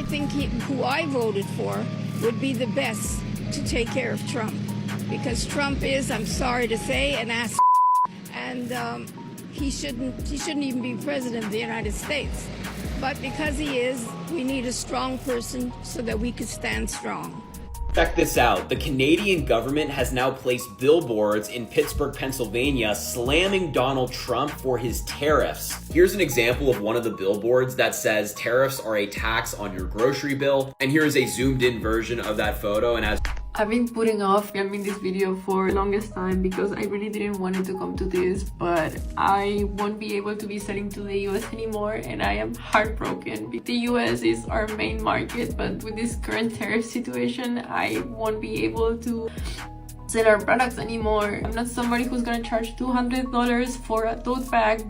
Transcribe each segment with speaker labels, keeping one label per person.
Speaker 1: think who I voted for would be the best to take care of Trump. Because Trump is, I'm sorry to say, an ass. And he shouldn't even be president of the United States. But because he is, we need a strong person so that we could stand strong.
Speaker 2: Check this out. The Canadian government has now placed billboards in Pittsburgh, Pennsylvania, slamming Donald Trump for his tariffs. Here's an example of one of the billboards that says tariffs are a tax on your grocery bill. And here's a zoomed in version of that photo. And as
Speaker 3: I've been putting off filming this video for the longest time because I really didn't want it to come to this, but I won't be able to be selling to the US anymore, and I am heartbroken. The US is our main market, but with this current tariff situation, I won't be able to sell our products anymore. I'm not somebody who's gonna charge $200 for a tote bag,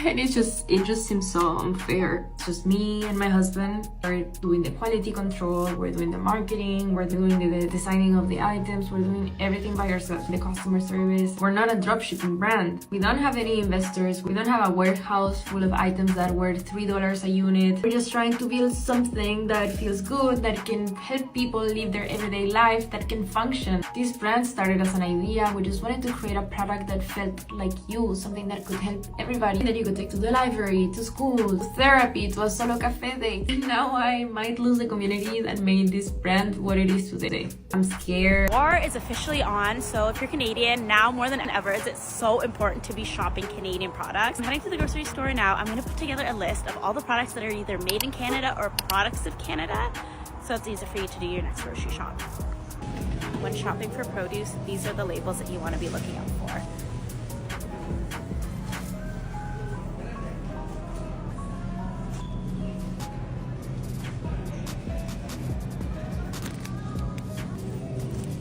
Speaker 3: and it just seems so unfair. It's just me and my husband are doing the quality control, we're doing the marketing, we're doing the designing of the items, we're doing everything by ourselves, the customer service. We're not a dropshipping brand. We don't have any investors. We don't have a warehouse full of items that are worth $3 a unit. We're just trying to build something that feels good, that can help people live their everyday life, that can function. This brand started as an idea. We just wanted to create a product that felt like you, something that could help everybody, that you could take to the library, to school, to therapy, to a solo cafe day. Now I might lose the community that made this brand what it is today. I'm scared.
Speaker 4: War is officially on, so if you're Canadian, now more than ever is it so important to be shopping Canadian products. I'm heading to the grocery store now. I'm going to put together a list of all the products that are either made in Canada or products of Canada, so it's easier for you to do your next grocery shop. When shopping for produce, these are the labels that you want to be looking out for.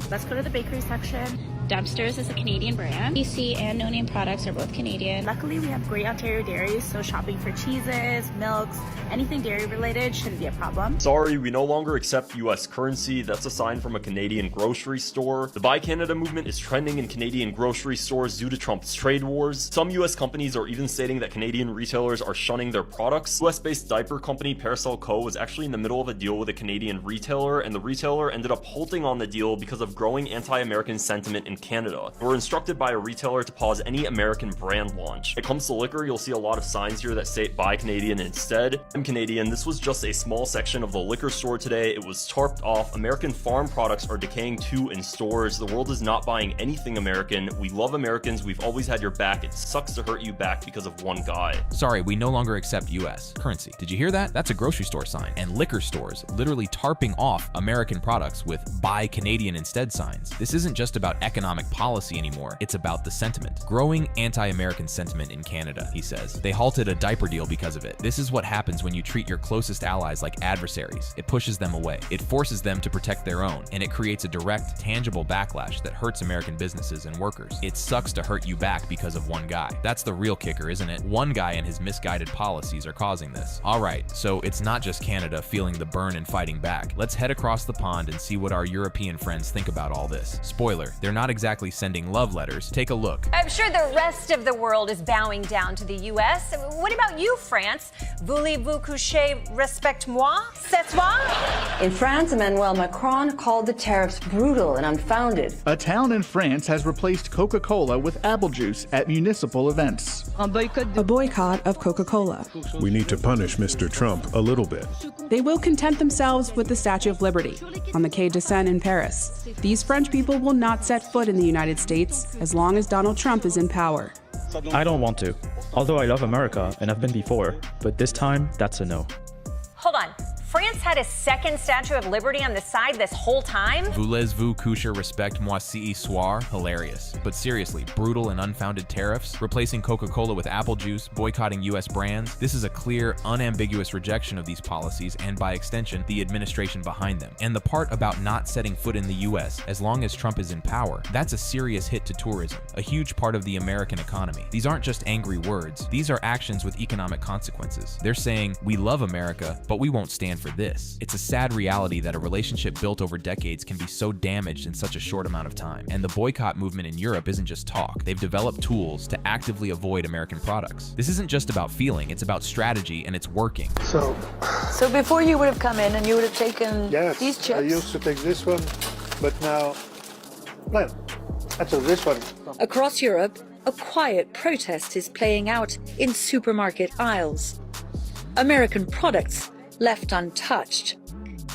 Speaker 4: Let's go to the bakery section. Dempster's is a Canadian brand. BC and No Name Products are both Canadian. Luckily, we have great Ontario dairies, so shopping for cheeses, milks, anything dairy related shouldn't be a problem.
Speaker 5: Sorry, we no longer accept US currency. That's a sign from a Canadian grocery store. The Buy Canada movement is trending in Canadian grocery stores due to Trump's trade wars. Some US companies are even stating that Canadian retailers are shunning their products. US-based diaper company Parasol Co. was actually in the middle of a deal with a Canadian retailer, and the retailer ended up halting on the deal because of growing anti-American sentiment in Canada. They were instructed by a retailer to pause any American brand launch. When it comes to liquor, you'll see a lot of signs here that say Buy Canadian instead. I'm Canadian. This was just a small section of the liquor store today. It was tarped off. American farm products are decaying too in stores. The world is not buying anything American. We love Americans. We've always had your back. It sucks to hurt you back because of one guy.
Speaker 6: Sorry, we no longer accept US currency. Did you hear that? That's a grocery store sign. And liquor stores literally tarping off American products with Buy Canadian instead signs. This isn't just about economic policy anymore. It's about the sentiment. Growing anti-American sentiment in Canada, he says. They halted a diaper deal because of it. This is what happens when you treat your closest allies like adversaries. It pushes them away. It forces them to protect their own, and it creates a direct, tangible backlash that hurts American businesses and workers. It sucks to hurt you back because of one guy. That's the real kicker, isn't it? One guy and his misguided policies are causing this. Alright, so it's not just Canada feeling the burn and fighting back. Let's head across the pond and see what our European friends think about all this. Spoiler, they're not exactly sending love letters. Take a look.
Speaker 7: I'm sure the rest of the world is bowing down to the US. What about you, France? Voulez-vous coucher respect-moi? C'est moi?
Speaker 8: In France, Emmanuel Macron called the tariffs brutal and unfounded.
Speaker 9: A town in France has replaced Coca-Cola with apple juice at municipal events.
Speaker 10: A boycott of Coca-Cola.
Speaker 11: We need to punish Mr. Trump a little bit.
Speaker 10: They will content themselves with the Statue of Liberty on the Quai de Seine in Paris. These French people will not set foot in the United States as long as Donald Trump is in power.
Speaker 12: I don't want to, although I love America and I've been before, but this time, that's a no.
Speaker 7: Hold on. France had a second Statue of Liberty on the side this whole time?
Speaker 6: Voulez-vous coucher respect-moi ce soir? Hilarious. But seriously, brutal and unfounded tariffs, replacing Coca-Cola with apple juice, boycotting US brands, this is a clear, unambiguous rejection of these policies and, by extension, the administration behind them. And the part about not setting foot in the US as long as Trump is in power, that's a serious hit to tourism, a huge part of the American economy. These aren't just angry words. These are actions with economic consequences. They're saying, we love America, but we won't stand for this. It's a sad reality that a relationship built over decades can be so damaged in such a short amount of time. And the boycott movement in Europe isn't just talk. They've developed tools to actively avoid American products. This isn't just about feeling, it's about strategy, and it's working.
Speaker 13: So
Speaker 8: before you would have come in and you would have taken these chips.
Speaker 13: I used to take this one, but now, well, I took this one.
Speaker 8: Across Europe, a quiet protest is playing out in supermarket aisles. American products left untouched.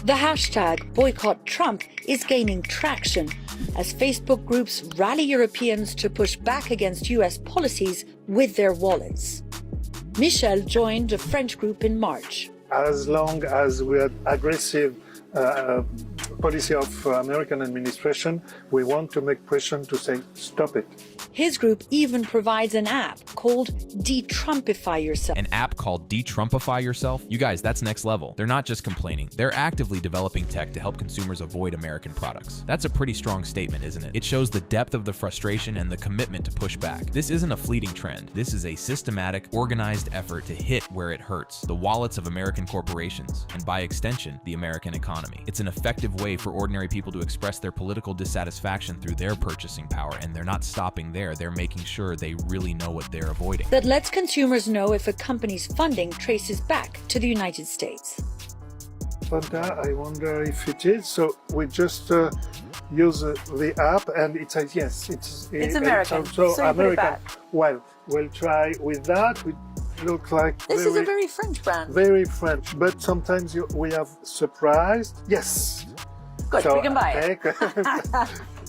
Speaker 8: The hashtag Boycott Trump is gaining traction as Facebook groups rally Europeans to push back against US policies with their wallets. Michel joined a French group in March.
Speaker 13: As long as we had aggressive policy of American administration, we want to make pressure to say, stop it.
Speaker 8: His group even provides an app called De-Trumpify Yourself.
Speaker 6: An app called De-Trumpify Yourself? You guys, that's next level. They're not just complaining. They're actively developing tech to help consumers avoid American products. That's a pretty strong statement, isn't it? It shows the depth of the frustration and the commitment to push back. This isn't a fleeting trend. This is a systematic, organized effort to hit where it hurts, the wallets of American corporations, and by extension, the American economy. It's an effective way for ordinary people to express their political dissatisfaction through their purchasing power, and they're not stopping there. They're making sure they really know what they're avoiding.
Speaker 8: That lets consumers know if a company's funding traces back to the United States.
Speaker 13: Fanta, I wonder if it is. So we just use the app and it says, yes, it's
Speaker 8: American.
Speaker 13: So
Speaker 8: you
Speaker 13: American. Well, we'll try with that. We look like
Speaker 8: this is a very French brand.
Speaker 13: Very French, but sometimes we have surprised. Yes.
Speaker 8: Good,
Speaker 13: so
Speaker 8: we can buy it.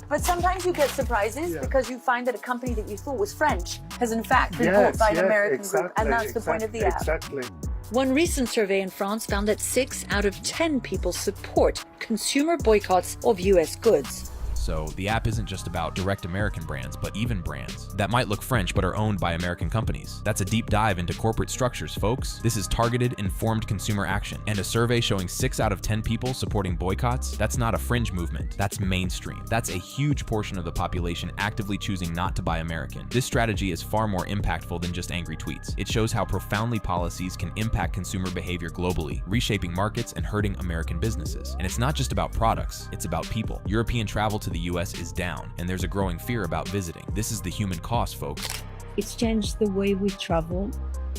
Speaker 8: But sometimes you get surprises because you find that a company that you thought was French has in fact been bought by an American group, and that's the point of the app.
Speaker 13: Exactly.
Speaker 8: One recent survey in France found that 6 out of 10 people support consumer boycotts of US goods.
Speaker 6: So the app isn't just about direct American brands, but even brands that might look French but are owned by American companies. That's a deep dive into corporate structures, folks. This is targeted, informed consumer action. And a survey showing 6 out of 10 people supporting boycotts, that's not a fringe movement. That's mainstream. That's a huge portion of the population actively choosing not to buy American. This strategy is far more impactful than just angry tweets. It shows how profoundly policies can impact consumer behavior globally, reshaping markets and hurting American businesses. And it's not just about products, it's about people. European travel to the US is down, and there's a growing fear about visiting. This is the human cost, folks.
Speaker 14: It's changed the way we travel.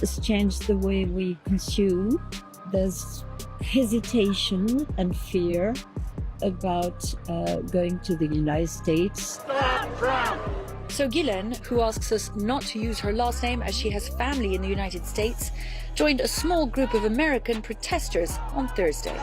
Speaker 14: It's changed the way we consume. There's hesitation and fear about going to the United States.
Speaker 8: So Guylaine, who asks us not to use her last name as she has family in the United States, joined a small group of American protesters on Thursday.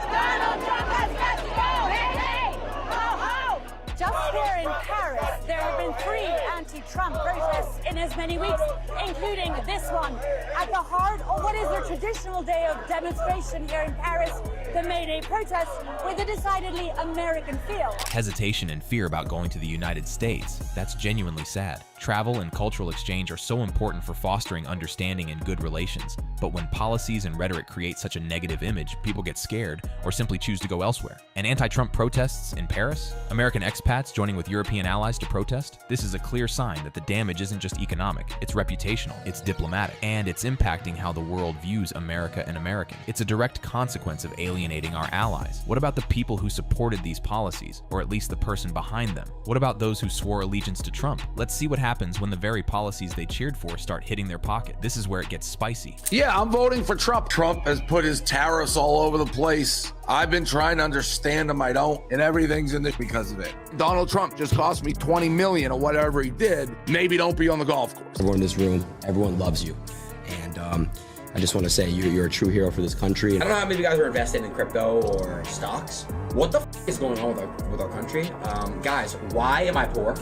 Speaker 4: Just here in Paris, there have been 3 anti-Trump protests in as many weeks, including this one. At the heart of what is a traditional day of demonstration here in Paris, the May Day protest, with a decidedly American feel.
Speaker 6: Hesitation and fear about going to the United States. That's genuinely sad. Travel and cultural exchange are so important for fostering understanding and good relations. But when policies and rhetoric create such a negative image, people get scared or simply choose to go elsewhere. And anti-Trump protests in Paris? American expats joining with European allies to protest? This is a clear sign that the damage isn't just economic, it's reputational, it's diplomatic, and it's impacting how the world views America and Americans. It's a direct consequence of alienating our allies. What about the people who supported these policies, or at least the person behind them? What about those who swore allegiance to Trump? Let's see what happens when the very policies they cheered for start hitting their pocket. This is where it gets spicy.
Speaker 15: Yeah, I'm voting for Trump. Trump has put his tariffs all over the place. I've been trying to understand him. I don't, and everything's in this because of it. Donald Trump just cost me $20 million or whatever he did. Maybe don't be on the golf course.
Speaker 16: Everyone in this room, everyone loves you. And I just want to say you're a true hero for this country.
Speaker 17: I don't know how many of you guys are invested in crypto or stocks. What the is going on with our country? Guys, why am I poor?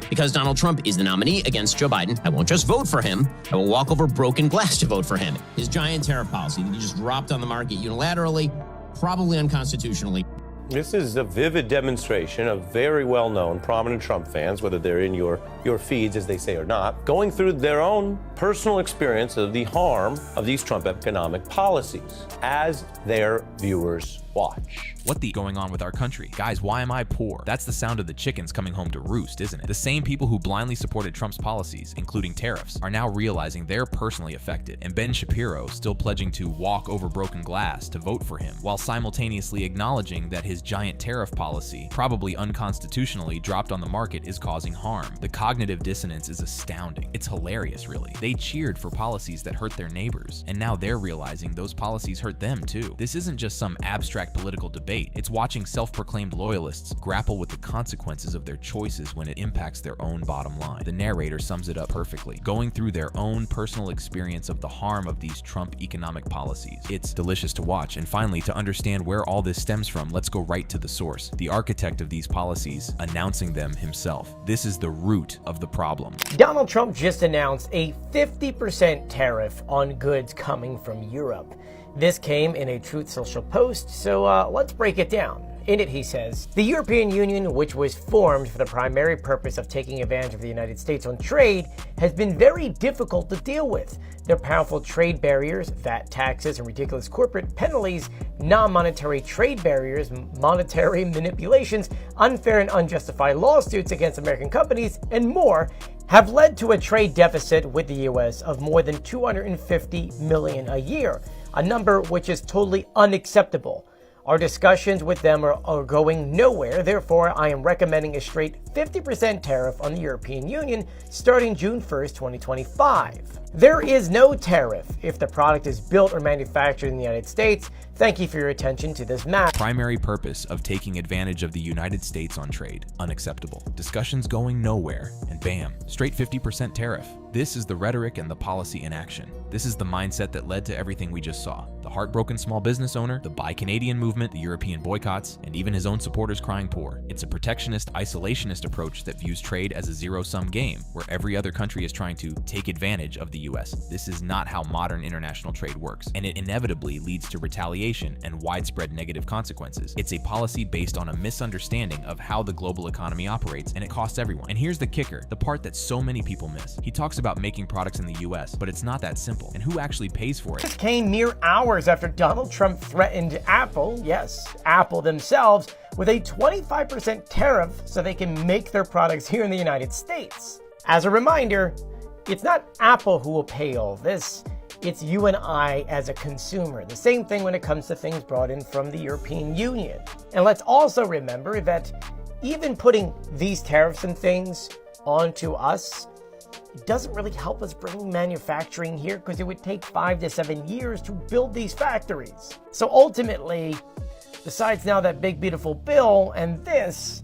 Speaker 18: Because Donald Trump is the nominee against Joe Biden, I won't just vote for him, I will walk over broken glass to vote for him. His giant tariff policy that he just dropped on the market unilaterally, probably unconstitutionally.
Speaker 19: This is a vivid demonstration of very well-known, prominent Trump fans, whether they're in your feeds, as they say, or not, going through their own personal experience of the harm of these Trump economic policies as their viewers Watch.
Speaker 6: What the going on with our country? Guys, why am I poor? That's the sound of the chickens coming home to roost, isn't it? The same people who blindly supported Trump's policies, including tariffs, are now realizing they're personally affected. And Ben Shapiro still pledging to walk over broken glass to vote for him, while simultaneously acknowledging that his giant tariff policy, probably unconstitutionally dropped on the market, is causing harm. The cognitive dissonance is astounding. It's hilarious, really. They cheered for policies that hurt their neighbors, and now they're realizing those policies hurt them too. This isn't just some abstract political debate. It's watching self-proclaimed loyalists grapple with the consequences of their choices when it impacts their own bottom line. The narrator sums it up perfectly, going through their own personal experience of the harm of these Trump economic policies. It's delicious to watch, and finally, to understand where all this stems from, let's go right to the source, the architect of these policies, announcing them himself. This is the root of the problem.
Speaker 20: Donald Trump just announced a 50% tariff on goods coming from Europe. This came in a Truth Social post, so let's break it down. In it, he says, the European Union, which was formed for the primary purpose of taking advantage of the United States on trade, has been very difficult to deal with. Their powerful trade barriers, VAT taxes, and ridiculous corporate penalties, non-monetary trade barriers, monetary manipulations, unfair and unjustified lawsuits against American companies, and more have led to a trade deficit with the U.S. of more than $250 million a year, a number which is totally unacceptable. Our discussions with them are going nowhere, therefore I am recommending a straight 50% tariff on the European Union starting June 1st, 2025. There is no tariff if the product is built or manufactured in the United States. Thank you for your attention to this matter.
Speaker 6: Primary purpose of taking advantage of the United States on trade, unacceptable. Discussions going nowhere, and bam, straight 50% tariff. This is the rhetoric and the policy in action. This is the mindset that led to everything we just saw. The heartbroken small business owner, the Buy Canadian movement, the European boycotts, and even his own supporters crying poor. It's a protectionist, isolationist approach that views trade as a zero-sum game, where every other country is trying to take advantage of the US. This is not how modern international trade works, and it inevitably leads to retaliation and widespread negative consequences. It's a policy based on a misunderstanding of how the global economy operates, and it costs everyone. And here's the kicker, the part that so many people miss. He talks about making products in the US, but it's not that simple. And who actually pays for it?
Speaker 20: This came mere hours after Donald Trump threatened Apple, yes, Apple themselves, with a 25% tariff so they can make their products here in the United States. As a reminder, it's not Apple who will pay all this, it's you and I as a consumer. The same thing when it comes to things brought in from the European Union. And let's also remember that even putting these tariffs and things onto us, it doesn't really help us bring manufacturing here because it would take 5 to 7 years to build these factories. So ultimately, besides now that big beautiful bill and this,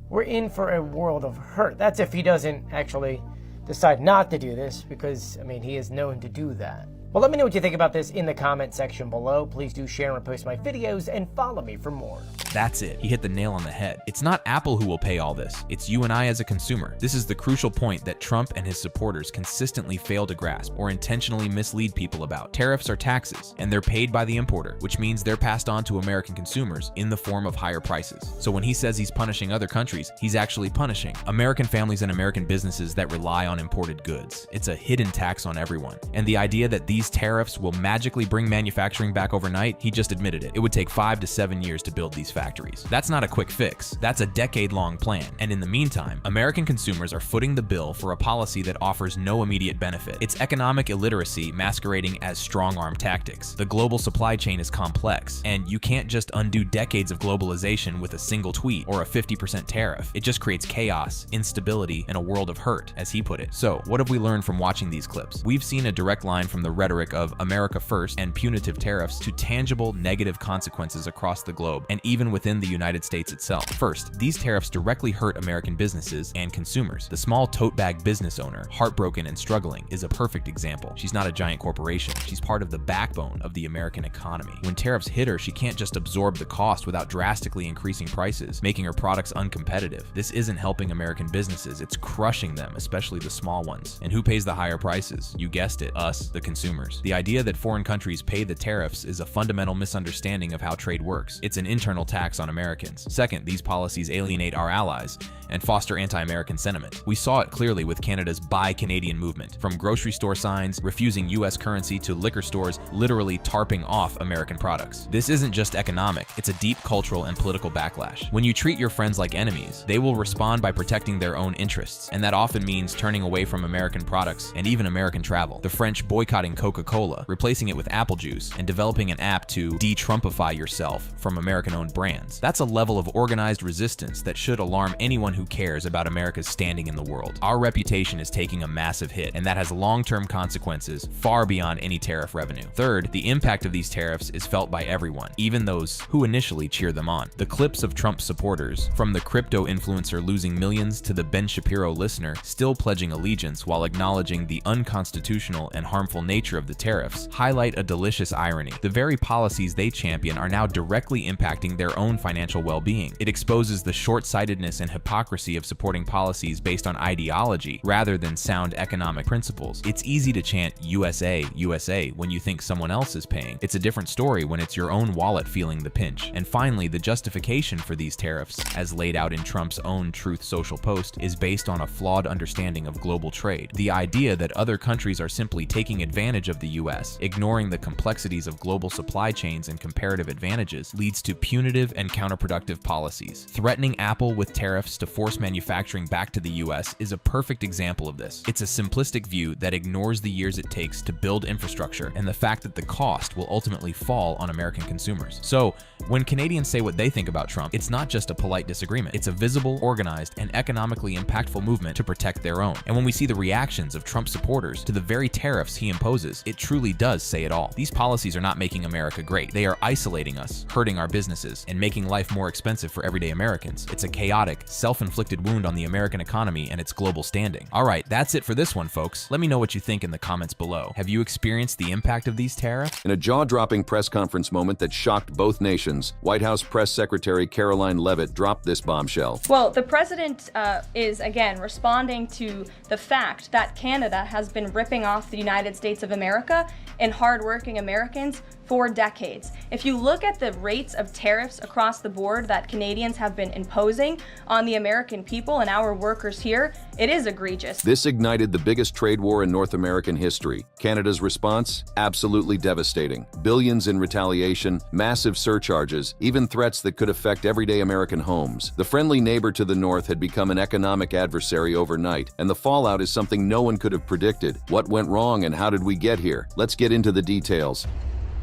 Speaker 20: we're in for a world of hurt. That's if he doesn't actually decide not to do this, because, I mean, he is known to do that. Well, let me know what you think about this in the comment section below. Please do share and repost my videos and follow me for more.
Speaker 6: That's it. He hit the nail on the head. It's not Apple who will pay all this. It's you and I as a consumer. This is the crucial point that Trump and his supporters consistently fail to grasp or intentionally mislead people about. Tariffs are taxes, and they're paid by the importer, which means they're passed on to American consumers in the form of higher prices. So when he says he's punishing other countries, he's actually punishing American families and American businesses that rely on imported goods. It's a hidden tax on everyone. And the idea that these tariffs will magically bring manufacturing back overnight, he just admitted it. It would take 5 to 7 years to build these factories. That's not a quick fix. That's a decade-long plan. And in the meantime, American consumers are footing the bill for a policy that offers no immediate benefit. It's economic illiteracy masquerading as strong-arm tactics. The global supply chain is complex, and you can't just undo decades of globalization with a single tweet or a 50% tariff. It just creates chaos, instability, and a world of hurt, as he put it. So, what have we learned from watching these clips? We've seen a direct line from the rhetoric of America first and punitive tariffs to tangible negative consequences across the globe and even within the United States itself. First, these tariffs directly hurt American businesses and consumers. The small tote bag business owner, heartbroken and struggling, is a perfect example. She's not a giant corporation. She's part of the backbone of the American economy. When tariffs hit her, she can't just absorb the cost without drastically increasing prices, making her products uncompetitive. This isn't helping American businesses. It's crushing them, especially the small ones. And who pays the higher prices? You guessed it, us, the consumers. consumers. The idea that foreign countries pay the tariffs is a fundamental misunderstanding of how trade works. It's an internal tax on Americans. Second, these policies alienate our allies and foster anti-American sentiment. We saw it clearly with Canada's Buy Canadian movement, from grocery store signs refusing US currency to liquor stores literally tarping off American products. This isn't just economic, it's a deep cultural and political backlash. When you treat your friends like enemies, they will respond by protecting their own interests, and that often means turning away from American products and even American travel. The French boycotting Coca-Cola, replacing it with apple juice, and developing an app to de-Trumpify yourself from American-owned brands. That's a level of organized resistance that should alarm anyone who cares about America's standing in the world. Our reputation is taking a massive hit, and that has long-term consequences far beyond any tariff revenue. Third, the impact of these tariffs is felt by everyone, even those who initially cheer them on. The clips of Trump supporters, from the crypto influencer losing millions to the Ben Shapiro listener still pledging allegiance while acknowledging the unconstitutional and harmful nature of the tariffs, highlight a delicious irony. The very policies they champion are now directly impacting their own financial well-being. It exposes the short-sightedness and hypocrisy of supporting policies based on ideology rather than sound economic principles. It's easy to chant USA, USA when you think someone else is paying. It's a different story when it's your own wallet feeling the pinch. And finally, the justification for these tariffs, as laid out in Trump's own Truth Social post, is based on a flawed understanding of global trade. The idea that other countries are simply taking advantage of the US, ignoring the complexities of global supply chains and comparative advantages, leads to punitive and counterproductive policies. Threatening Apple with tariffs to force manufacturing back to the US is a perfect example of this. It's a simplistic view that ignores the years it takes to build infrastructure and the fact that the cost will ultimately fall on American consumers. So, when Canadians say what they think about Trump, it's not just a polite disagreement. It's a visible, organized, and economically impactful movement to protect their own. And when we see the reactions of Trump supporters to the very tariffs he imposes, it truly does say it all. These policies are not making America great. They are isolating us, hurting our businesses, and making life more expensive for everyday Americans. It's a chaotic, self-inflicted wound on the American economy and its global standing. All right, that's it for this one, folks. Let me know what you think in the comments below. Have you experienced the impact of these tariffs?
Speaker 21: In a jaw-dropping press conference moment that shocked both nations, White House Press Secretary Caroline Leavitt dropped this bombshell.
Speaker 22: Well, the president is, again, responding to the fact that Canada has been ripping off the United States of America and hardworking Americans for decades. If you look at the rates of tariffs across the board that Canadians have been imposing on the American people and our workers here, it is egregious.
Speaker 21: This ignited the biggest trade war in North American history. Canada's response? Absolutely devastating. Billions in retaliation, massive surcharges, even threats that could affect everyday American homes. The friendly neighbor to the north had become an economic adversary overnight, and the fallout is something no one could have predicted. What went wrong and how did we get here? Let's get into the details.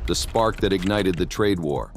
Speaker 21: The spark that ignited the trade war.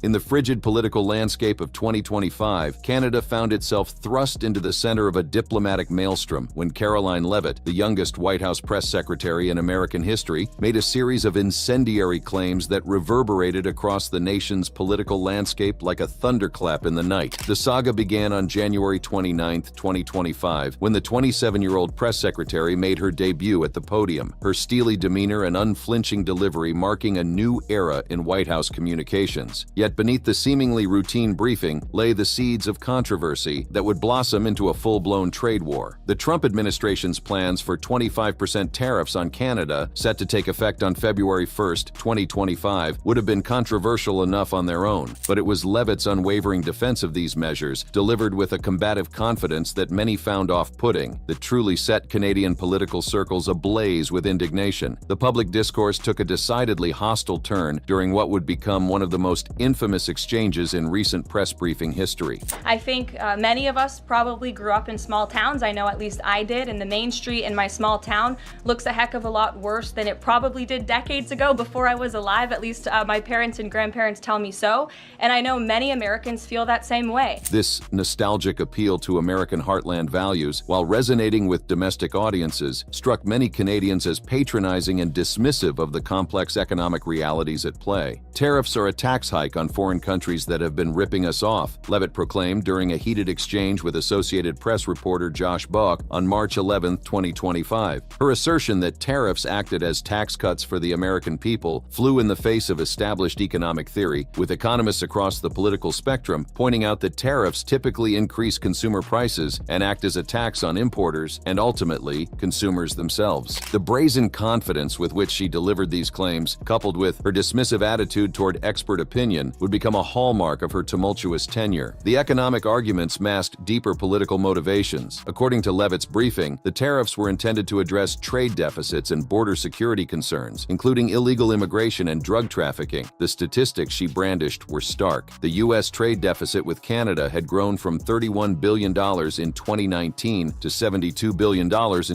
Speaker 21: In the frigid political landscape of 2025, Canada found itself thrust into the center of a diplomatic maelstrom when Caroline Leavitt, the youngest White House press secretary in American history, made a series of incendiary claims that reverberated across the nation's political landscape like a thunderclap in the night. The saga began on January 29, 2025, when the 27-year-old press secretary made her debut at the podium, her steely demeanor and unflinching delivery marking a new era in White House communications. Yet beneath the seemingly routine briefing lay the seeds of controversy that would blossom into a full-blown trade war. The Trump administration's plans for 25% tariffs on Canada, set to take effect on February 1, 2025, would have been controversial enough on their own, but it was Leavitt's unwavering defense of these measures, delivered with a combative confidence that many found off-putting, that truly set Canadian political circles ablaze with indignation. The public discourse took a decidedly hostile turn during what would become one of the most infamous exchanges in recent press briefing history.
Speaker 22: I think many of us probably grew up in small towns. I know at least I did, and the main street in my small town looks a heck of a lot worse than it probably did decades ago before I was alive. At least my parents and grandparents tell me so, and I know many Americans feel that same way.
Speaker 21: This nostalgic appeal to American heartland values, while resonating with domestic audiences, struck many Canadians as patronizing and dismissive of the complex economic realities at play. Tariffs are a tax hike on on foreign countries that have been ripping us off, Levitt proclaimed during a heated exchange with Associated Press reporter Josh Buck on March 11, 2025. Her assertion that tariffs acted as tax cuts for the American people flew in the face of established economic theory, with economists across the political spectrum pointing out that tariffs typically increase consumer prices and act as a tax on importers and ultimately consumers themselves. The brazen confidence with which she delivered these claims, coupled with her dismissive attitude toward expert opinion, would become a hallmark of her tumultuous tenure. The economic arguments masked deeper political motivations. According to Levitt's briefing, the tariffs were intended to address trade deficits and border security concerns, including illegal immigration and drug trafficking. The statistics she brandished were stark. The U.S. trade deficit with Canada had grown from $31 billion in 2019 to $72 billion in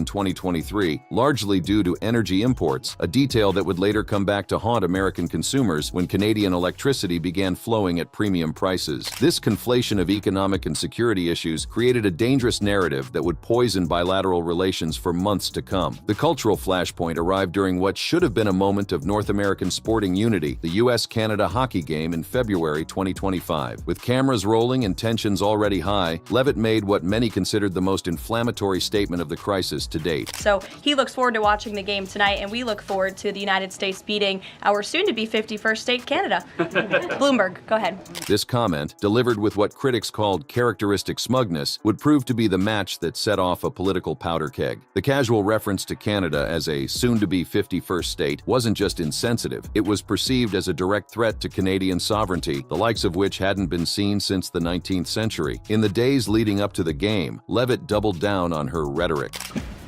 Speaker 21: 2023, largely due to energy imports, a detail that would later come back to haunt American consumers when Canadian electricity began flowing at premium prices. This conflation of economic and security issues created a dangerous narrative that would poison bilateral relations for months to come. The cultural flashpoint arrived during what should have been a moment of North American sporting unity, the U.S.-Canada hockey game in February 2025. With cameras rolling and tensions already high, Levitt made what many considered the most inflammatory statement of the crisis to date.
Speaker 22: So he looks forward to watching the game tonight, and we look forward to the United States beating our soon-to-be 51st state, Canada. Bloomberg, go ahead.
Speaker 21: This comment, delivered with what critics called characteristic smugness, would prove to be the match that set off a political powder keg. The casual reference to Canada as a soon-to-be 51st state wasn't just insensitive, it was perceived as a direct threat to Canadian sovereignty, the likes of which hadn't been seen since the 19th century. In the days leading up to the game, Levitt doubled down on her rhetoric.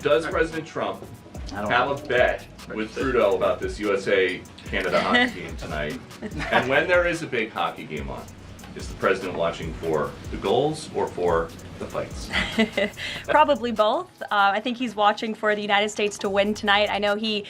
Speaker 1: Does President Trump have a bet with Trudeau about this USA-Canada hockey game tonight? And when there is a big hockey game on, is the president watching for the goals or for the fights?
Speaker 22: Probably both. I think he's watching for the United States to win tonight. I know he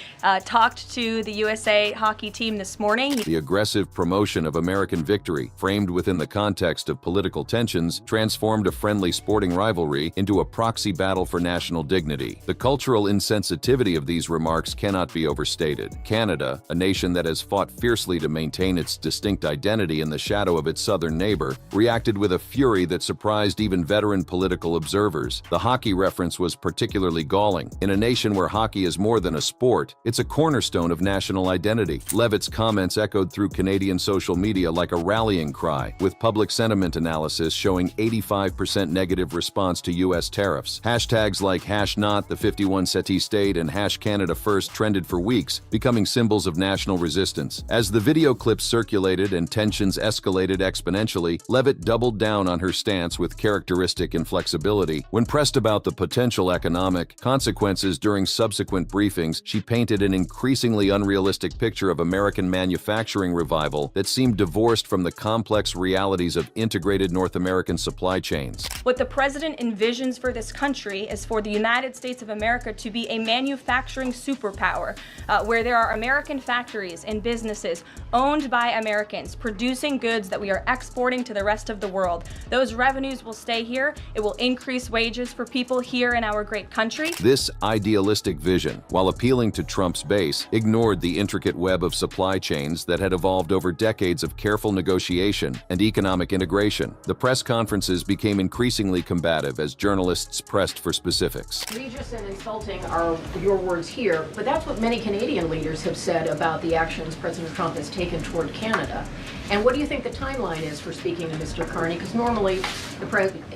Speaker 22: talked to the USA hockey team this morning.
Speaker 21: The aggressive promotion of American victory, framed within the context of political tensions, transformed a friendly sporting rivalry into a proxy battle for national dignity. The cultural insensitivity of these remarks cannot be overstated. Canada, a nation that has fought fiercely to maintain its distinct identity in the shadow of its southern neighbor, reacted with a fury that surprised even veteran political observers. The hockey reference was particularly galling. In a nation where hockey is more than a sport, it's a cornerstone of national identity. Levitt's comments echoed through Canadian social media like a rallying cry, with public sentiment analysis showing 85% negative response to U.S. tariffs. Hashtags like #not the 51 SETI state and #Canada First trended for weeks, becoming symbols of national resistance. As the video clips circulated and tensions escalated exponentially, Levitt doubled down on her stance with characteristic inflexibility. When pressed about the potential economic consequences during subsequent briefings, she painted an increasingly unrealistic picture of American manufacturing revival that seemed divorced from the complex realities of integrated North American supply chains.
Speaker 22: What the president envisions for this country is for the United States of America to be a manufacturing superpower, where there are American factories and businesses owned by Americans producing goods that we are exporting to the rest of the world. Those revenues will stay here. It will increase wages for people here in our great country.
Speaker 21: This idealistic vision, while appealing to Trump's base, ignored the intricate web of supply chains that had evolved over decades of careful negotiation and economic integration. The press conferences became increasingly combative as journalists pressed for specifics.
Speaker 2: Egregious and insulting are your words here, but that's what many Canadian leaders have said about the actions President Trump has taken toward Canada. And what do you think the timeline is for speaking to Mr. Carney? Because normally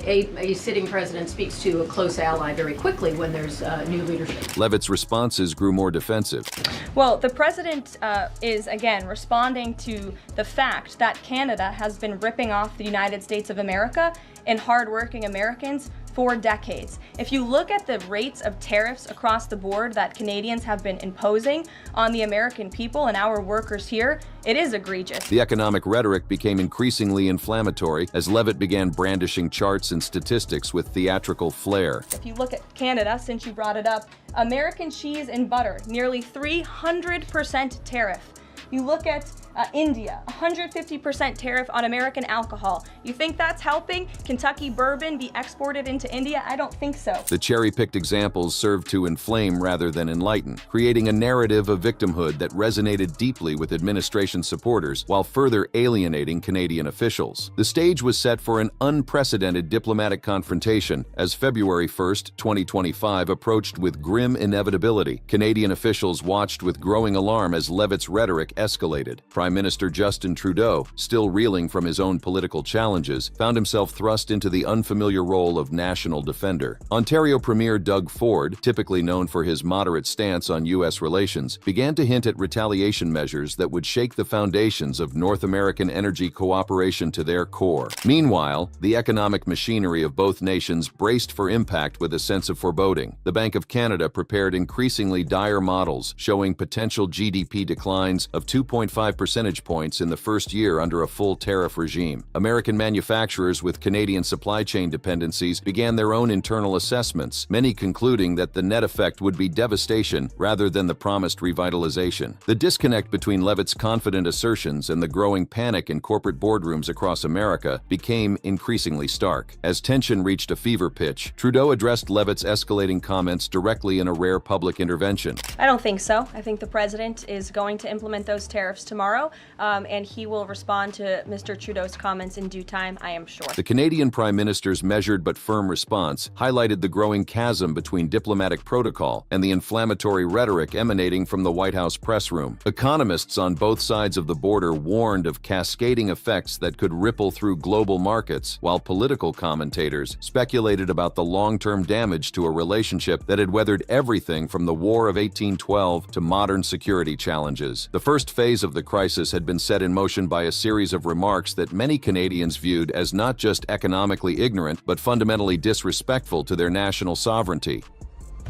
Speaker 2: a sitting president speaks to a close ally very quickly when there's new leadership.
Speaker 21: Levitt's responses grew more defensive.
Speaker 22: Well, the president is, again, responding to the fact that Canada has been ripping off the United States of America and hardworking Americans for decades. If you look at the rates of tariffs across the board that Canadians have been imposing on the American people and our workers here, it is egregious.
Speaker 21: The economic rhetoric became increasingly inflammatory as Levitt began brandishing charts and statistics with theatrical flair.
Speaker 22: If you look at Canada, since you brought it up, American cheese and butter, nearly 300% tariff. You look at India, 150% tariff on American alcohol. You think that's helping Kentucky bourbon be exported into India? I don't think so.
Speaker 21: The cherry-picked examples served to inflame rather than enlighten, creating a narrative of victimhood that resonated deeply with administration supporters while further alienating Canadian officials. The stage was set for an unprecedented diplomatic confrontation as February 1st, 2025 approached with grim inevitability. Canadian officials watched with growing alarm as Leavitt's rhetoric escalated. Prime Minister Justin Trudeau, still reeling from his own political challenges, found himself thrust into the unfamiliar role of national defender. Ontario Premier Doug Ford, typically known for his moderate stance on U.S. relations, began to hint at retaliation measures that would shake the foundations of North American energy cooperation to their core. Meanwhile, the economic machinery of both nations braced for impact with a sense of foreboding. The Bank of Canada prepared increasingly dire models showing potential GDP declines of 2.5 percentage points in the first year under a full tariff regime. American manufacturers with Canadian supply chain dependencies began their own internal assessments, many concluding that the net effect would be devastation rather than the promised revitalization. The disconnect between Leavitt's confident assertions and the growing panic in corporate boardrooms across America became increasingly stark. As tension reached a fever pitch, Trudeau addressed Leavitt's escalating comments directly in a rare public intervention.
Speaker 22: I don't think so. I think the president is going to implement those tariffs tomorrow, and he will respond to Mr. Trudeau's comments in due time, I am sure.
Speaker 21: The Canadian Prime Minister's measured but firm response highlighted the growing chasm between diplomatic protocol and the inflammatory rhetoric emanating from the White House press room. Economists on both sides of the border warned of cascading effects that could ripple through global markets, while political commentators speculated about the long-term damage to a relationship that had weathered everything from the War of 1812 to modern security challenges. The first phase of the crisis had been set in motion by a series of remarks that many Canadians viewed as not just economically ignorant, but fundamentally disrespectful to their national sovereignty.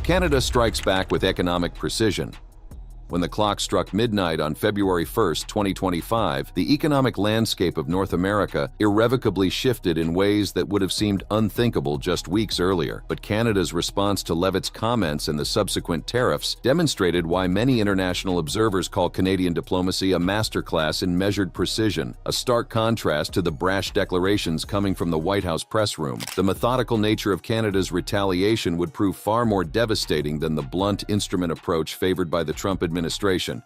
Speaker 21: Canada strikes back with economic precision. When the clock struck midnight on February 1st, 2025, the economic landscape of North America irrevocably shifted in ways that would have seemed unthinkable just weeks earlier. But Canada's response to Leavitt's comments and the subsequent tariffs demonstrated why many international observers call Canadian diplomacy a masterclass in measured precision, a stark contrast to the brash declarations coming from the White House press room. The methodical nature of Canada's retaliation would prove far more devastating than the blunt instrument approach favored by the Trump administration.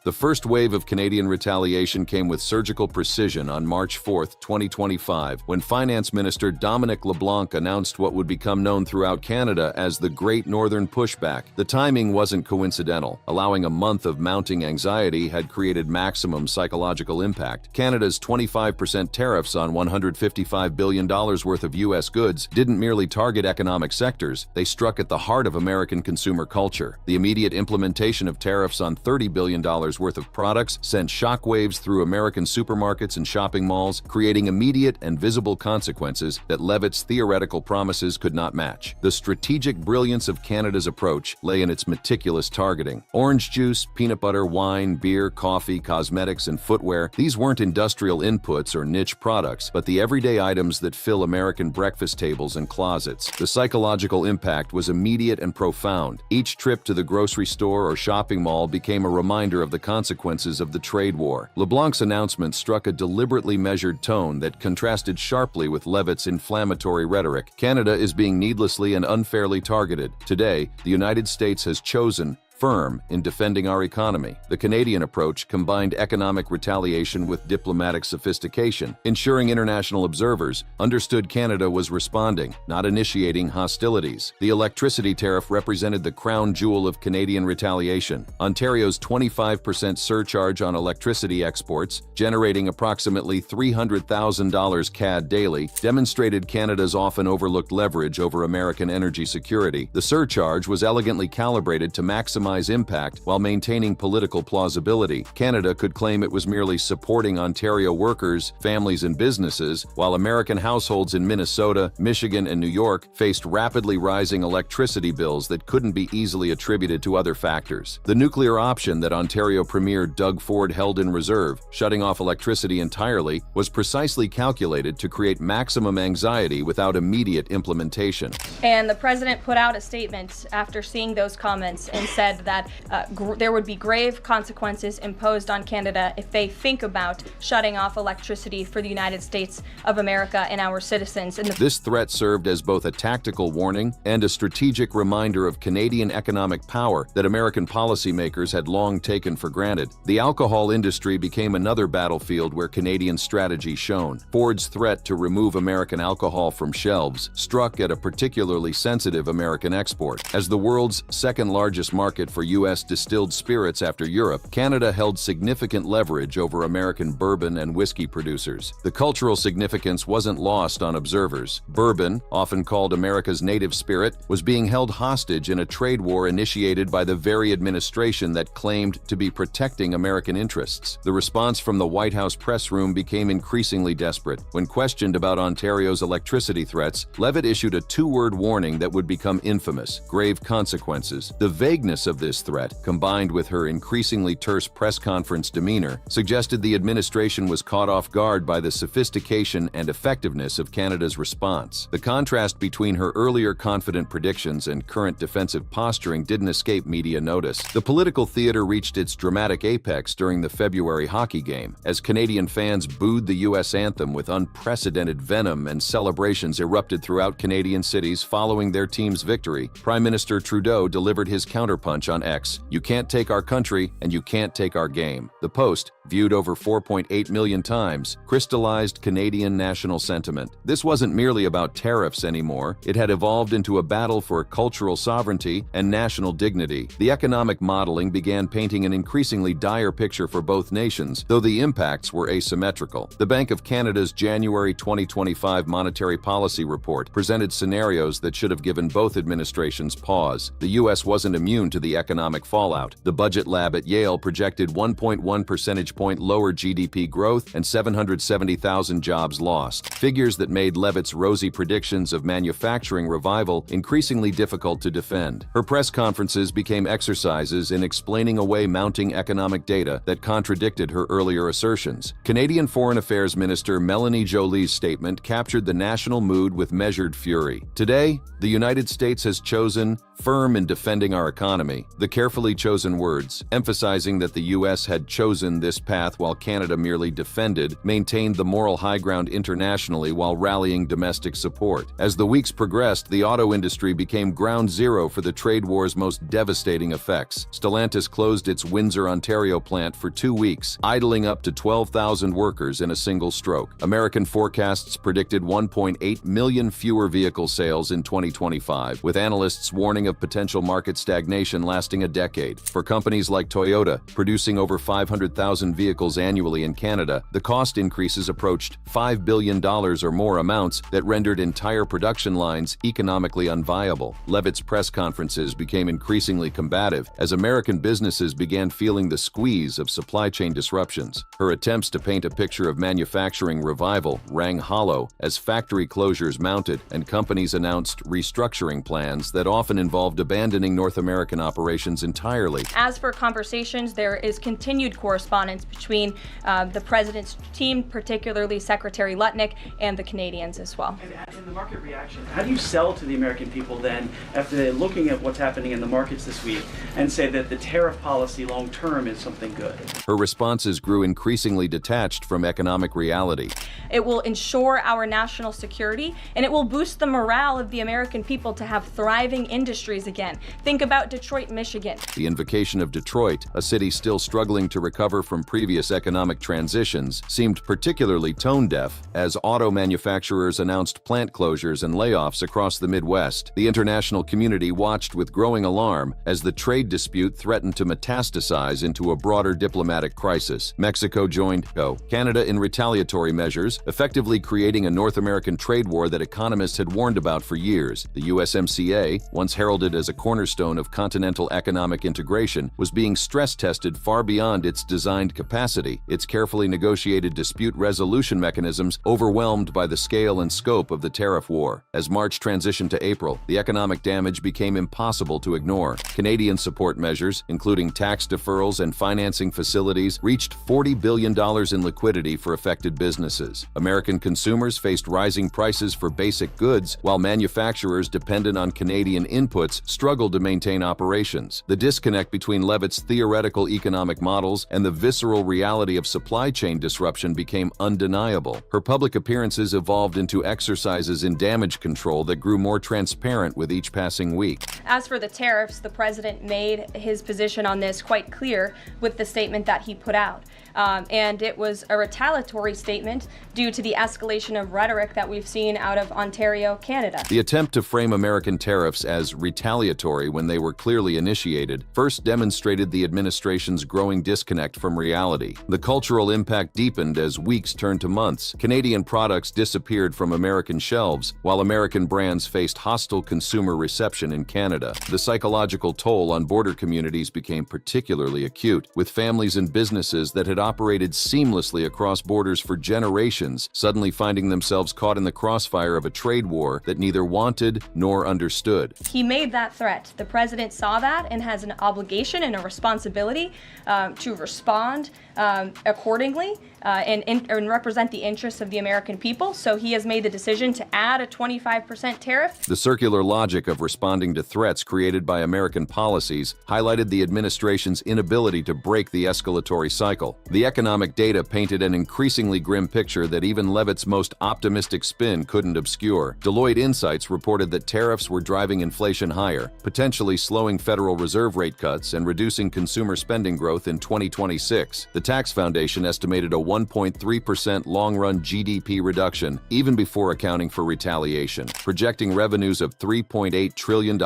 Speaker 21: The first wave of Canadian retaliation came with surgical precision on March 4, 2025, when Finance Minister Dominic LeBlanc announced what would become known throughout Canada as the Great Northern Pushback. The timing wasn't coincidental. Allowing a month of mounting anxiety had created maximum psychological impact. Canada's 25% tariffs on $155 billion worth of U.S. goods didn't merely target economic sectors, they struck at the heart of American consumer culture. The immediate implementation of tariffs on $30 billion worth of products sent shockwaves through American supermarkets and shopping malls, creating immediate and visible consequences that Leavitt's theoretical promises could not match. The strategic brilliance of Canada's approach lay in its meticulous targeting. Orange juice, peanut butter, wine, beer, coffee, cosmetics, and footwear, these weren't industrial inputs or niche products, but the everyday items that fill American breakfast tables and closets. The psychological impact was immediate and profound. Each trip to the grocery store or shopping mall became a reminder of the consequences of the trade war. LeBlanc's announcement struck a deliberately measured tone that contrasted sharply with Leavitt's inflammatory rhetoric. Canada is being needlessly and unfairly targeted. Today, the United States has chosen firm in defending our economy. The Canadian approach combined economic retaliation with diplomatic sophistication, ensuring international observers understood Canada was responding, not initiating hostilities. The electricity tariff represented the crown jewel of Canadian retaliation. Ontario's 25% surcharge on electricity exports, generating approximately $300,000 CAD daily, demonstrated Canada's often overlooked leverage over American energy security. The surcharge was elegantly calibrated to maximize impact while maintaining political plausibility. Canada could claim it was merely supporting Ontario workers, families, and businesses, while American households in Minnesota, Michigan, and New York faced rapidly rising electricity bills that couldn't be easily attributed to other factors. The nuclear option that Ontario Premier Doug Ford held in reserve, shutting off electricity entirely, was precisely calculated to create maximum anxiety without immediate implementation.
Speaker 22: And the president put out a statement after seeing those comments and said, said that there would be grave consequences imposed on Canada if they think about shutting off electricity for the United States of America and our citizens.
Speaker 21: This threat served as both a tactical warning and a strategic reminder of Canadian economic power that American policymakers had long taken for granted. The alcohol industry became another battlefield where Canadian strategy shone. Ford's threat to remove American alcohol from shelves struck at a particularly sensitive American export. As the world's second-largest market for U.S. distilled spirits after Europe, Canada held significant leverage over American bourbon and whiskey producers. The cultural significance wasn't lost on observers. Bourbon, often called America's native spirit, was being held hostage in a trade war initiated by the very administration that claimed to be protecting American interests. The response from the White House press room became increasingly desperate. When questioned about Ontario's electricity threats, Leavitt issued a two-word warning that would become infamous: grave consequences. The vagueness of this threat, combined with her increasingly terse press conference demeanor, suggested the administration was caught off guard by the sophistication and effectiveness of Canada's response. The contrast between her earlier confident predictions and current defensive posturing didn't escape media notice. The political theater reached its dramatic apex during the February hockey game, as Canadian fans booed the U.S. anthem with unprecedented venom, and celebrations erupted throughout Canadian cities following their team's victory. Prime Minister Trudeau delivered his counterpunch on X: "You can't take our country, and you can't take our game." The post, viewed over 4.8 million times, crystallized Canadian national sentiment. This wasn't merely about tariffs anymore. It had evolved into a battle for cultural sovereignty and national dignity. The economic modeling began painting an increasingly dire picture for both nations, though the impacts were asymmetrical. The Bank of Canada's January 2025 Monetary Policy Report presented scenarios that should have given both administrations pause. The U.S. wasn't immune to the economic fallout. The Budget Lab at Yale projected 1.1 percentage point lower GDP growth and 770,000 jobs lost, figures that made Leavitt's rosy predictions of manufacturing revival increasingly difficult to defend. Her press conferences became exercises in explaining away mounting economic data that contradicted her earlier assertions. Canadian Foreign Affairs Minister Melanie Joly's statement captured the national mood with measured fury. Today, the United States has chosen firm in defending our economy. The carefully chosen words, emphasizing that the U.S. had chosen this path while Canada merely defended, maintained the moral high ground internationally while rallying domestic support. As the weeks progressed, the auto industry became ground zero for the trade war's most devastating effects. Stellantis closed its Windsor, Ontario plant for 2 weeks, idling up to 12,000 workers in a single stroke. American forecasts predicted 1.8 million fewer vehicle sales in 2025, with analysts warning of potential market stagnation lasting a decade. For companies like Toyota, producing over 500,000 vehicles annually in Canada, the cost increases approached $5 billion or more, amounts that rendered entire production lines economically unviable. Leavitt's press conferences became increasingly combative as American businesses began feeling the squeeze of supply chain disruptions. Her attempts to paint a picture of manufacturing revival rang hollow as factory closures mounted and companies announced restructuring plans that often involved abandoning North American operations entirely.
Speaker 22: As for conversations, there is continued correspondence between the president's team, particularly Secretary Lutnick, and the Canadians as well.
Speaker 3: In the market reaction, how do you sell to the American people then, after looking at what's happening in the markets this week, and say that the tariff policy long term is something good?
Speaker 21: Her responses grew increasingly detached from economic reality.
Speaker 22: It will ensure our national security, and it will boost the morale of the American people to have thriving industries again. Think about Detroit, Michigan.
Speaker 21: The invocation of Detroit, a city still struggling to recover from previous economic transitions, seemed particularly tone-deaf as auto manufacturers announced plant closures and layoffs across the Midwest. The international community watched with growing alarm as the trade dispute threatened to metastasize into a broader diplomatic crisis. Mexico joined Canada in retaliatory measures, effectively creating a North American trade war that economists had warned about for years. The USMCA, once heralded as a cornerstone of continental economic integration, was being stress-tested far beyond its designed capacity, its carefully negotiated dispute resolution mechanisms overwhelmed by the scale and scope of the tariff war. As March transitioned to April, the economic damage became impossible to ignore. Canadian support measures, including tax deferrals and financing facilities, reached $40 billion in liquidity for affected businesses. American consumers faced rising prices for basic goods, while manufacturers dependent on Canadian input conduits struggled to maintain operations. The disconnect between Levitt's theoretical economic models and the visceral reality of supply chain disruption became undeniable. Her public appearances evolved into exercises in damage control that grew more transparent with each passing week.
Speaker 22: As for the tariffs, the president made his position on this quite clear with the statement that he put out. And it was a retaliatory statement due to the escalation of rhetoric that we've seen out of Ontario, Canada.
Speaker 21: The attempt to frame American tariffs as retaliatory when they were clearly initiated first demonstrated the administration's growing disconnect from reality. The cultural impact deepened as weeks turned to months. Canadian products disappeared from American shelves, while American brands faced hostile consumer reception in Canada. The psychological toll on border communities became particularly acute, with families and businesses that had operated seamlessly across borders for generations suddenly finding themselves caught in the crossfire of a trade war that neither wanted nor understood.
Speaker 22: He made that threat. The president saw that and has an obligation and a responsibility to respond accordingly and represent the interests of the American people. So he has made the decision to add a 25% tariff.
Speaker 21: The circular logic of responding to threats created by American policies highlighted the administration's inability to break the escalatory cycle. The economic data painted an increasingly grim picture that even Levitt's most optimistic spin couldn't obscure. Deloitte Insights reported that tariffs were driving inflation higher, potentially slowing Federal Reserve rate cuts and reducing consumer spending growth in 2026. The Tax Foundation estimated a 1.3% long-run GDP reduction, even before accounting for retaliation, projecting revenues of $3.8 trillion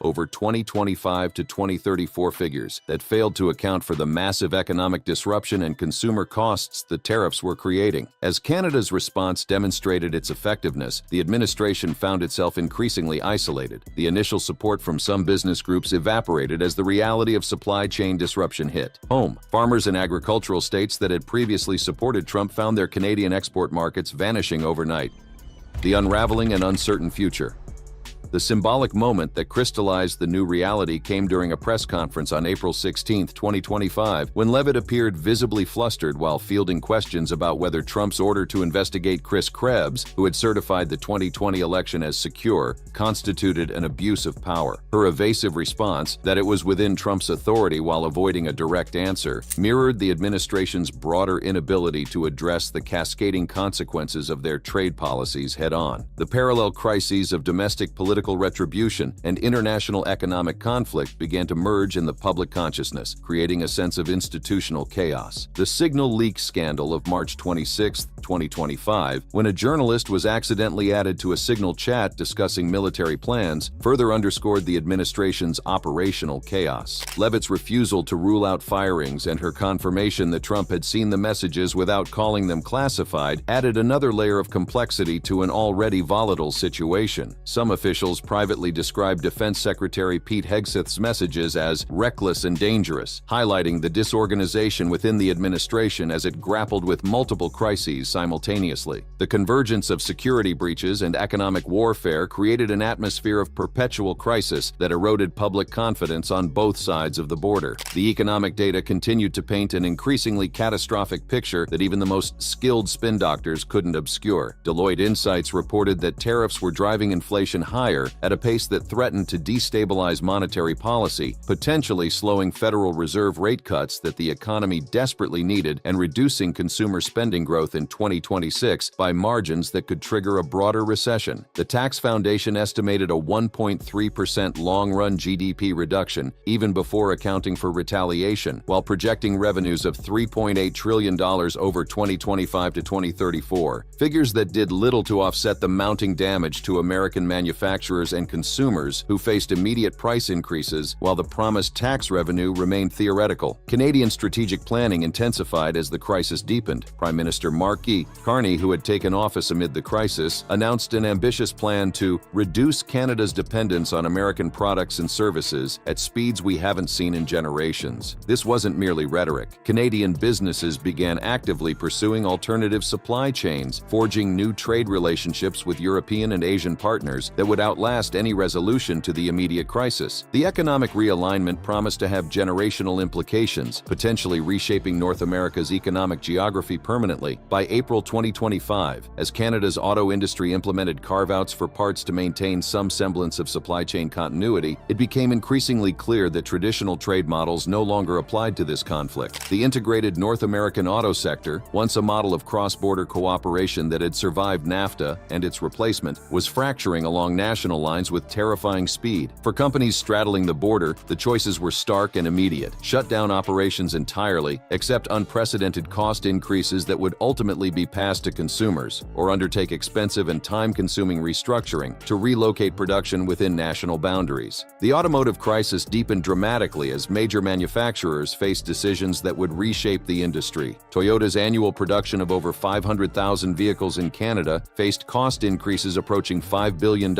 Speaker 21: over 2025 to 2034 figures that failed to account for the massive economic disruption and consumer costs the tariffs were creating. As Canada's response demonstrated its effectiveness, the administration found itself increasingly isolated. The initial support from some business groups evaporated as the reality of supply chain disruption hit home. Farmers in agricultural states that had previously supported Trump found their Canadian export markets vanishing overnight. The unraveling and uncertain future. The symbolic moment that crystallized the new reality came during a press conference on April 16, 2025, when Levitt appeared visibly flustered while fielding questions about whether Trump's order to investigate Chris Krebs, who had certified the 2020 election as secure, constituted an abuse of power. Her evasive response, that it was within Trump's authority while avoiding a direct answer, mirrored the administration's broader inability to address the cascading consequences of their trade policies head-on. The parallel crises of domestic political retribution and international economic conflict began to merge in the public consciousness, creating a sense of institutional chaos. The Signal leak scandal of March 26, 2025, when a journalist was accidentally added to a Signal chat discussing military plans, further underscored the administration's operational chaos. Levitt's refusal to rule out firings and her confirmation that Trump had seen the messages without calling them classified added another layer of complexity to an already volatile situation. Some officials privately described Defense Secretary Pete Hegseth's messages as reckless and dangerous, highlighting the disorganization within the administration as it grappled with multiple crises simultaneously. The convergence of security breaches and economic warfare created an atmosphere of perpetual crisis that eroded public confidence on both sides of the border. The economic data continued to paint an increasingly catastrophic picture that even the most skilled spin doctors couldn't obscure. Deloitte Insights reported that tariffs were driving inflation higher at a pace that threatened to destabilize monetary policy, potentially slowing Federal Reserve rate cuts that the economy desperately needed and reducing consumer spending growth in 2026 by margins that could trigger a broader recession. The Tax Foundation estimated a 1.3% long-run GDP reduction, even before accounting for retaliation, while projecting revenues of $3.8 trillion over 2025 to 2034, figures that did little to offset the mounting damage to American manufacturers and consumers who faced immediate price increases while the promised tax revenue remained theoretical. Canadian strategic planning intensified as the crisis deepened. Prime Minister Mark Carney, who had taken office amid the crisis, announced an ambitious plan to reduce Canada's dependence on American products and services at speeds we haven't seen in generations. This wasn't merely rhetoric. Canadian businesses began actively pursuing alternative supply chains, forging new trade relationships with European and Asian partners that would outlast outlast any resolution to the immediate crisis. The economic realignment promised to have generational implications, potentially reshaping North America's economic geography permanently. By April 2025, as Canada's auto industry implemented carve-outs for parts to maintain some semblance of supply chain continuity, it became increasingly clear that traditional trade models no longer applied to this conflict. The integrated North American auto sector, once a model of cross-border cooperation that had survived NAFTA and its replacement, was fracturing along national lines with terrifying speed. For companies straddling the border, the choices were stark and immediate: shut down operations entirely, accept unprecedented cost increases that would ultimately be passed to consumers, or undertake expensive and time-consuming restructuring to relocate production within national boundaries. The automotive crisis deepened dramatically as major manufacturers faced decisions that would reshape the industry. Toyota's annual production of over 500,000 vehicles in Canada faced cost increases approaching $5 billion,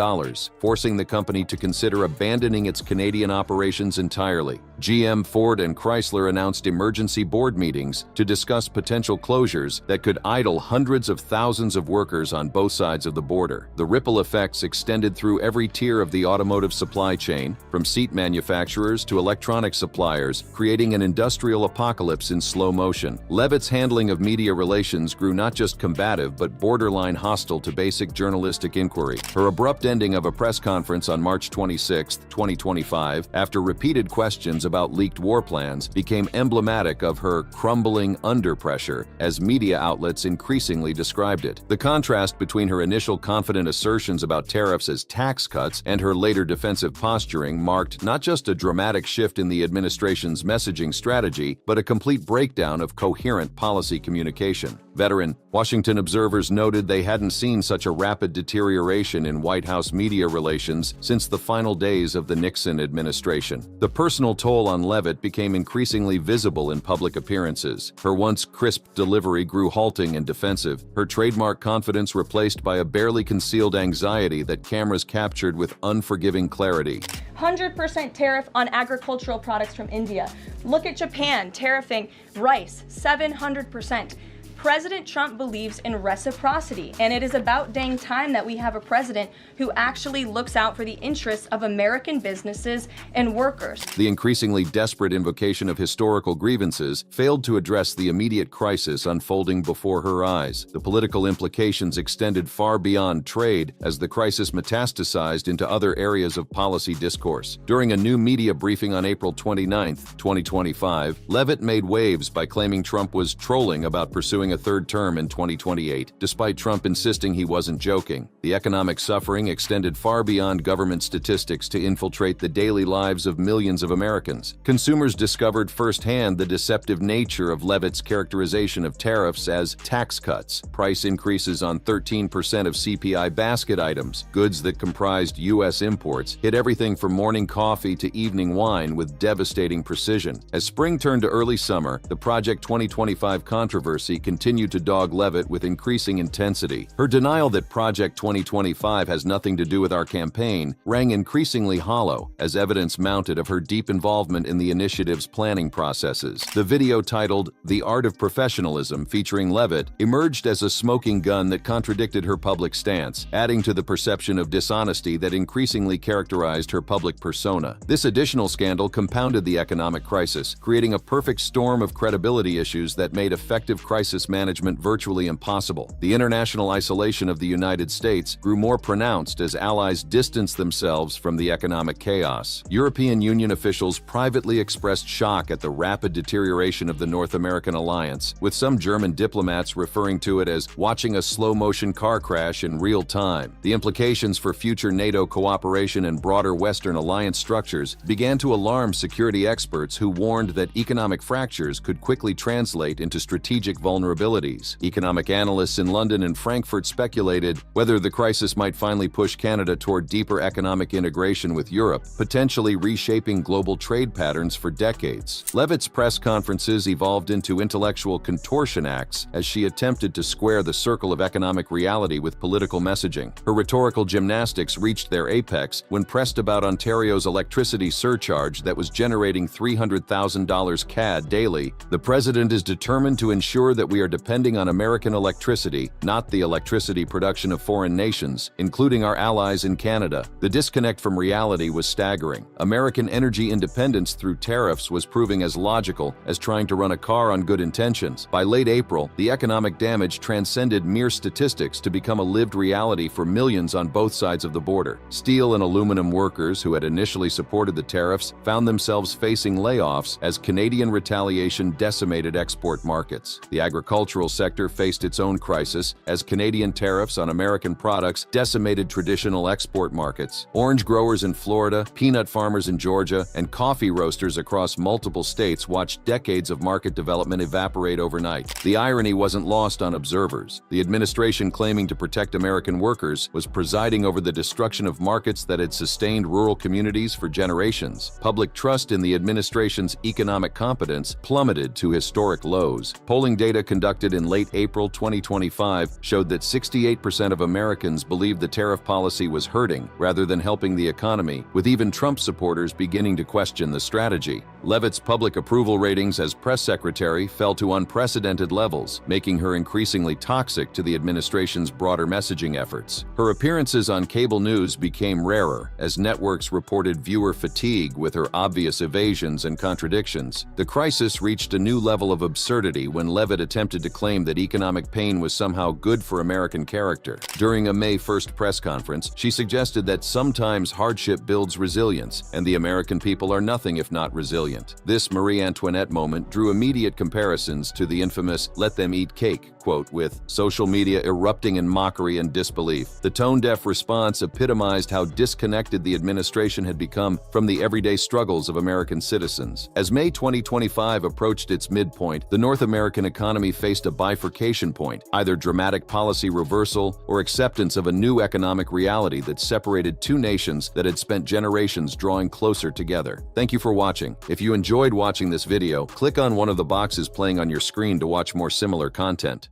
Speaker 21: forcing the company to consider abandoning its Canadian operations entirely. GM, Ford, and Chrysler announced emergency board meetings to discuss potential closures that could idle hundreds of thousands of workers on both sides of the border. The ripple effects extended through every tier of the automotive supply chain, from seat manufacturers to electronic suppliers, creating an industrial apocalypse in slow motion. Levitt's handling of media relations grew not just combative but borderline hostile to basic journalistic inquiry. Her abrupt ending of a press conference on March 26, 2025, after repeated questions about leaked war plans, became emblematic of her crumbling under pressure, as media outlets increasingly described it. The contrast between her initial confident assertions about tariffs as tax cuts and her later defensive posturing marked not just a dramatic shift in the administration's messaging strategy, but a complete breakdown of coherent policy communication. Veteran Washington observers noted they hadn't seen such a rapid deterioration in White House media relations since the final days of the Nixon administration. The personal toll on Levitt became increasingly visible in public appearances. Her once crisp delivery grew halting and defensive, her trademark confidence replaced by a barely concealed anxiety that cameras captured with unforgiving clarity.
Speaker 22: 100% tariff on agricultural products from India. Look at Japan tariffing rice, 700%. President Trump believes in reciprocity, and it is about dang time that we have a president who actually looks out for the interests of American businesses and workers.
Speaker 21: The increasingly desperate invocation of historical grievances failed to address the immediate crisis unfolding before her eyes. The political implications extended far beyond trade as the crisis metastasized into other areas of policy discourse. During a new media briefing on April 29, 2025, Levitt made waves by claiming Trump was trolling about pursuing a third term in 2028, despite Trump insisting he wasn't joking. The economic suffering extended far beyond government statistics to infiltrate the daily lives of millions of Americans. Consumers discovered firsthand the deceptive nature of Levitt's characterization of tariffs as tax cuts, price increases on 13% of CPI basket items. Goods that comprised U.S. imports hit everything from morning coffee to evening wine with devastating precision. As spring turned to early summer, the Project 2025 controversy continued to dog Levitt with increasing intensity. Her denial that Project 2025 has nothing to do with our campaign rang increasingly hollow as evidence mounted of her deep involvement in the initiative's planning processes. The video titled "The Art of Professionalism" featuring Levitt emerged as a smoking gun that contradicted her public stance, adding to the perception of dishonesty that increasingly characterized her public persona. This additional scandal compounded the economic crisis, creating a perfect storm of credibility issues that made effective crisis management virtually impossible. The international isolation of the United States grew more pronounced as allies distanced themselves from the economic chaos. European Union officials privately expressed shock at the rapid deterioration of the North American alliance, with some German diplomats referring to it as watching a slow-motion car crash in real time. The implications for future NATO cooperation and broader Western alliance structures began to alarm security experts who warned that economic fractures could quickly translate into strategic vulnerabilities. Economic analysts in London and Frankfurt speculated whether the crisis might finally push Canada toward deeper economic integration with Europe, potentially reshaping global trade patterns for decades. Levitt's press conferences evolved into intellectual contortion acts as she attempted to square the circle of economic reality with political messaging. Her rhetorical gymnastics reached their apex when pressed about Ontario's electricity surcharge that was generating $300,000 CAD daily. The president is determined to ensure that we are depending on American electricity, not the electricity production of foreign nations, including our allies in Canada. The disconnect from reality was staggering. American energy independence through tariffs was proving as logical as trying to run a car on good intentions. By late April, the economic damage transcended mere statistics to become a lived reality for millions on both sides of the border. Steel and aluminum workers who had initially supported the tariffs found themselves facing layoffs as Canadian retaliation decimated export markets. The agricultural sector faced its own crisis as Canadian tariffs on American products decimated traditional export markets. Orange growers in Florida, peanut farmers in Georgia, and coffee roasters across multiple states watched decades of market development evaporate overnight. The irony wasn't lost on observers. The administration claiming to protect American workers was presiding over the destruction of markets that had sustained rural communities for generations. Public trust in the administration's economic competence plummeted to historic lows. Polling data conducted in late April 2025 showed that 68% of Americans believed the tariff policy was hurting rather than helping the economy, with even Trump supporters beginning to question the strategy. Leavitt's public approval ratings as press secretary fell to unprecedented levels, making her increasingly toxic to the administration's broader messaging efforts. Her appearances on cable news became rarer as networks reported viewer fatigue with her obvious evasions and contradictions. The crisis reached a new level of absurdity when Leavitt attempted to claim that economic pain was somehow good for American character. During a May 1st press conference, she suggested that sometimes hardship builds resilience, and the American people are nothing if not resilient. This Marie Antoinette moment drew immediate comparisons to the infamous "let them eat cake" quote, with social media erupting in mockery and disbelief. The tone-deaf response epitomized how disconnected the administration had become from the everyday struggles of American citizens. As May 2025 approached its midpoint, the North American economy faced a bifurcation point, either dramatic policy reversal or acceptance of a new economic reality that separated two nations that had spent generations drawing closer together. Thank you for watching. If you enjoyed watching this video, click on one of the boxes playing on your screen to watch more similar content.